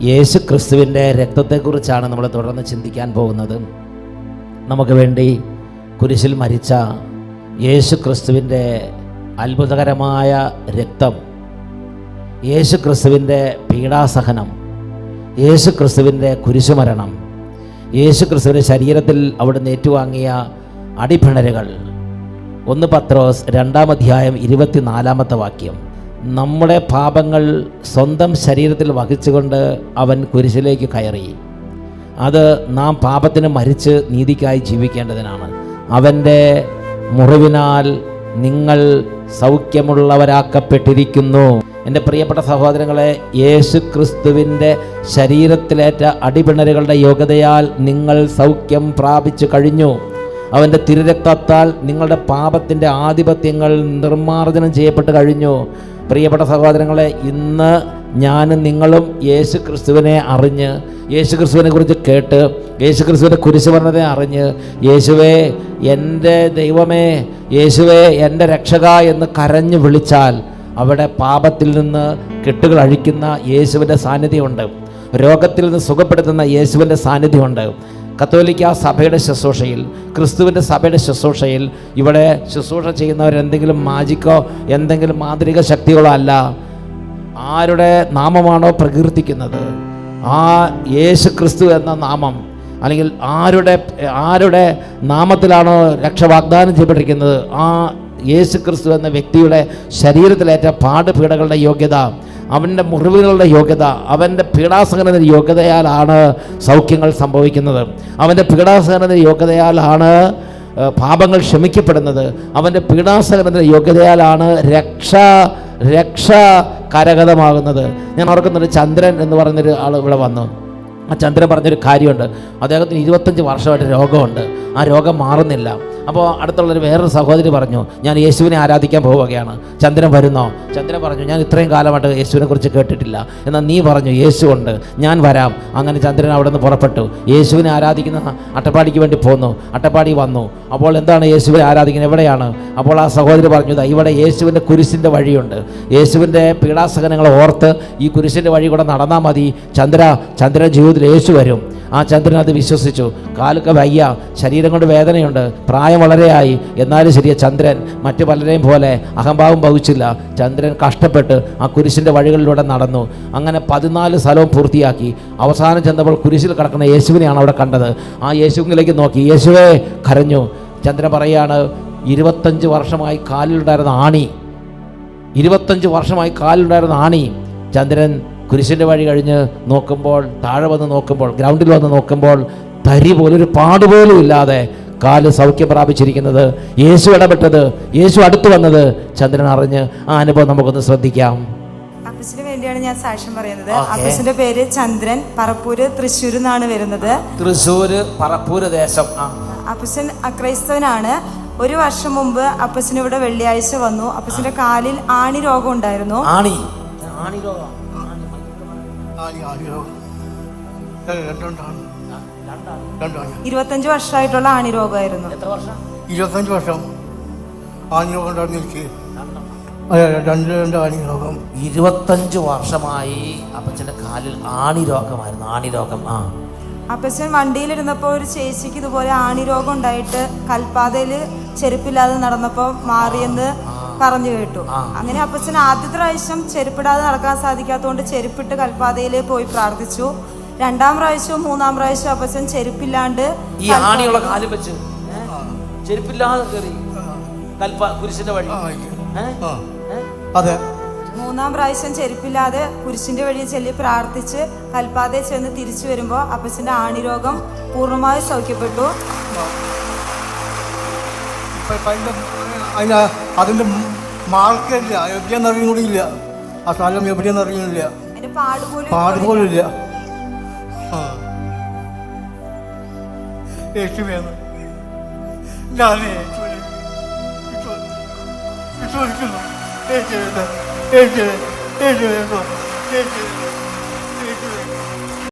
യേശു ക്രിസ്തുവിൻ്റെ രക്തത്തെക്കുറിച്ചാണ് നമ്മൾ തുടർന്ന് ചിന്തിക്കാൻ പോകുന്നത്. നമുക്ക് വേണ്ടി കുരിശിൽ മരിച്ച യേശു ക്രിസ്തുവിൻ്റെ അത്ഭുതകരമായ രക്തം, യേശു ക്രിസ്തുവിൻ്റെ പീഡാസഹനം, യേശു ക്രിസ്തുവിൻ്റെ കുരിശുമരണം, യേശു ക്രിസ്തുവിൻ്റെ ശരീരത്തിൽ അവിടുന്ന് ഏറ്റുവാങ്ങിയ അടിപ്പിണരുകൾ. 1 പത്രോസ് 2-ാം അധ്യായം 24-ാമത്തെ വാക്യം. നമ്മുടെ പാപങ്ങൾ സ്വന്തം ശരീരത്തിൽ വഹിച്ചുകൊണ്ട് അവൻ കുരിശിലേക്ക് കയറി. അത് നാം പാപത്തിന് മരിച്ച് നീതിക്കായി ജീവിക്കേണ്ടതിനാണ്. അവൻ്റെ മുറിവിനാൽ നിങ്ങൾ സൗഖ്യമുള്ളവരാക്കപ്പെട്ടിരിക്കുന്നു. എൻ്റെ പ്രിയപ്പെട്ട സഹോദരങ്ങളെ, യേശു ക്രിസ്തുവിൻ്റെ ശരീരത്തിലേറ്റ അടിപിണരുകളുടെ യോഗ്യതയാൽ നിങ്ങൾ സൗഖ്യം പ്രാപിച്ചു കഴിഞ്ഞു. അവൻ്റെ തിരുരക്തത്താൽ നിങ്ങളുടെ പാപത്തിൻ്റെ ആധിപത്യങ്ങൾ നിർമ്മാർജ്ജനം ചെയ്യപ്പെട്ട് കഴിഞ്ഞു. പ്രിയപ്പെട്ട സഹോദരങ്ങളെ, ഇന്ന് ഞാനും നിങ്ങളും യേശു ക്രിസ്തുവിനെ അറിഞ്ഞ്, യേശു ക്രിസ്തുവിനെ കുറിച്ച് കേട്ട്, യേശു ക്രിസ്തുവിൻ്റെ കുരിശുമരണത്തെ അറിഞ്ഞ്, യേശുവേ എൻ്റെ ദൈവമേ, യേശുവേ എൻ്റെ രക്ഷക എന്ന് കരഞ്ഞു വിളിച്ചാൽ അവിടെ പാപത്തിൽ നിന്ന് കെട്ടുകൾ അഴിക്കുന്ന യേശുവിൻ്റെ സാന്നിധ്യമുണ്ട്. രോഗത്തിൽ നിന്ന് സുഖപ്പെടുത്തുന്ന യേശുവിൻ്റെ സാന്നിധ്യമുണ്ട്. കത്തോലിക്ക സഭയുടെ ശുശ്രൂഷയിൽ, ക്രിസ്തുവിൻ്റെ സഭയുടെ ശുശ്രൂഷയിൽ ഇവിടെ ശുശ്രൂഷ ചെയ്യുന്നവരെന്തെങ്കിലും മാജിക്കോ എന്തെങ്കിലും മാന്ത്രിക ശക്തികളോ അല്ല. ആരുടെ നാമമാണോ പ്രകീർത്തിക്കുന്നത്, ആ യേശു ക്രിസ്തു എന്ന നാമം, അല്ലെങ്കിൽ ആരുടെ നാമത്തിലാണോ രക്ഷ വാഗ്ദാനം ചെയ്യപ്പെട്ടിരിക്കുന്നത്, ആ യേശു ക്രിസ്തു എന്ന വ്യക്തിയുടെ ശരീരത്തിലേറ്റ പാടുപീഡകളുടെ യോഗ്യത, അവൻ്റെ മുറിവുകളുടെ യോഗ്യത, അവൻ്റെ പീഡാസഹനത്തിൻ്റെ യോഗ്യതയാലാണ് സൗഖ്യങ്ങൾ സംഭവിക്കുന്നത്. അവൻ്റെ പീഡാസഹനത്തിൻ്റെ യോഗ്യതയാലാണ് പാപങ്ങൾ ക്ഷമിക്കപ്പെടുന്നത്. അവൻ്റെ പീഡാസഹനത്തിൻ്റെ യോഗ്യതയാലാണ് രക്ഷ കരഗതമാകുന്നത്. ഞാൻ ഓർക്കുന്നുണ്ട്, ചന്ദ്രൻ എന്ന് പറഞ്ഞൊരു ആൾ ഇവിടെ വന്നു. ആ ചന്ദ്രൻ പറഞ്ഞൊരു കാര്യമുണ്ട്. അദ്ദേഹത്തിന് 25 വർഷമായിട്ട് രോഗമുണ്ട്. ആ രോഗം മാറുന്നില്ല. അപ്പോൾ അടുത്തുള്ളൊരു വേറൊരു സഹോദരി പറഞ്ഞു, ഞാൻ യേശുവിനെ ആരാധിക്കാൻ പോവുകയാണ്. ചന്ദ്രൻ വരുന്നോ? ചന്ദ്രൻ പറഞ്ഞു, ഞാൻ ഇത്രയും കാലമായിട്ട് യേശുവിനെ കുറിച്ച് കേട്ടിട്ടില്ല. എന്നാൽ നീ പറഞ്ഞു യേശു ഉണ്ട്, ഞാൻ വരാം. അങ്ങനെ ചന്ദ്രൻ അവിടെ നിന്ന് പുറപ്പെട്ടു. യേശുവിനെ ആരാധിക്കുന്ന അട്ടപ്പാടിക്ക് വേണ്ടി പോന്നു. അട്ടപ്പാടി വന്നു. അപ്പോൾ എന്താണ് യേശുവിനെ ആരാധിക്കുന്നത്, എവിടെയാണ്? അപ്പോൾ ആ സഹോദരി പറഞ്ഞു, ഇവിടെ യേശുവിൻ്റെ കുരിശിൻ്റെ വഴിയുണ്ട്. യേശുവിൻ്റെ പീഡാസഹനങ്ങളെ ഓർത്ത് ഈ കുരിശിൻ്റെ വഴി കൂടെ നടന്നാൽ മതി. ചന്ദ്രൻ ജീവിതത്തിൽ യേശു വരും. ആ ചന്ദ്രൻ അത് വിശ്വസിച്ചു. കാലൊക്കെ വയ്യ, ശരീരം കൊണ്ട് വേദനയുണ്ട്, പ്രായം വളരെയായി. എന്നാലും ശരിയ, ചന്ദ്രൻ മറ്റു പലരെയും പോലെ അഹംഭാവം വഹിച്ചില്ല. ചന്ദ്രൻ കഷ്ടപ്പെട്ട് ആ കുരിശിൻ്റെ വഴികളിലൂടെ നടന്നു. അങ്ങനെ 14 സ്ഥലവും പൂർത്തിയാക്കി. അവസാനം ചെന്നപ്പോൾ കുരിശിൽ കിടക്കുന്ന യേശുവിനെയാണ് അവിടെ കണ്ടത്. ആ യേശുവിലേക്ക് നോക്കി യേശുവേ കരഞ്ഞു. ചന്ദ്രൻ പറയാണ്, 25 വർഷമായി കാലിലുണ്ടായിരുന്ന ആണി, 25 വർഷമായി കാലിലുണ്ടായിരുന്ന ആണി. ചന്ദ്രൻ കുരിശിൻ്റെ വഴി കഴിഞ്ഞ് നോക്കുമ്പോൾ, താഴെ വന്ന് നോക്കുമ്പോൾ, ഗ്രൗണ്ടിൽ വന്ന് നോക്കുമ്പോൾ, തരി പോലൊരു പാടുപോലും ഇല്ലാതെ കാല് സൗഖ്യം പ്രാപിച്ചിരിക്കുന്നത്, യേശു ഇടപെട്ടത്, യേശു അടുത്ത് വന്നത് ചന്ദ്രൻ അറിഞ്ഞ്. ആ അനുഭവം നമുക്കൊന്ന് ശ്രദ്ധിക്കാം. അപ്പച്ചന് വേണ്ടിയാണ് ഞാൻ സാക്ഷ്യം പറയുന്നത്. അപ്പച്ചന്റെ പേര് ചന്ദ്രൻ, പറപ്പൂര്, തൃശ്ശൂർ നിന്നാണ് വരുന്നത്. തൃശ്ശൂര്, പറപ്പൂര് ദേശം. അപ്പച്ചൻ അക്രൈസ്തവനാണ്. 1 വർഷം മുമ്പ് അപ്പച്ചന് ഇവിടെ വെള്ളിയാഴ്ച വന്നു. അപ്പച്ചന്റെ കാലിൽ ആണി രോഗം ഉണ്ടായിരുന്നു. 25 വർഷമായിട്ടുള്ള ആണി രോഗമായിരുന്നു. 25 വർഷം ആണി രോഗം ഉണ്ടായിരുന്നു എനിക്ക്. 25 വർഷമായി അപ്പച്ചന്റെ കാലിൽ ആണി രോഗം. അപ്പച്ചൻ വണ്ടിയിലിരുന്നപ്പോൾ ഒരു ചേച്ചിക്ക് ഇതുപോലെ ആണി രോഗം ഉണ്ടായിട്ട് കൽപ്പാതയില് ചെരുപ്പില്ലാതെ നടന്നപ്പോൾ മാറിയെന്ന് പറഞ്ഞു കേട്ടു. അങ്ങനെ അപ്പച്ചൻ ആദ്യത്തെ പ്രാവശ്യം ചെരുപ്പിടാതെ നടക്കാൻ സാധിക്കാത്തതുകൊണ്ട് ചെരുപ്പിട്ട് കൽപ്പാതയിൽ പോയി പ്രാർത്ഥിച്ചു. 2ാം പ്രാവശ്യവും 3ാം പ്രാവശ്യവും അപ്പച്ചൻ ചെരുപ്പില്ലാണ്ട് ഈ ആണിയുള്ള കാല് വെച്ച് ചെരുപ്പില്ലാതെ കയറി കുരിശിന്റെ വഴി. അതെ, 3ാം പ്രാവശ്യം ചെരുപ്പില്ലാതെ കുരിശിന്റെ വഴി ചെല്ലി പ്രാർത്ഥിച്ച് കൽപ്പാതയിൽ ചെന്ന് തിരിച്ചു വരുമ്പോൾ അപ്പച്ചന്റെ ആണിരോഗം പൂർണ്ണമായി സൗഖ്യപ്പെട്ടു. അതിന്റെ മാർക്കില്ല, എവിടെയെന്ന് അറിയുന്നില്ല. ആ സ്ഥലം എവിടെയെന്ന് അറിയുന്നില്ല. പാടുപോലും ഇല്ല. യേശുവേന്ന് ഞാൻ വിശ്വസിക്കുന്നു. യേശുവേ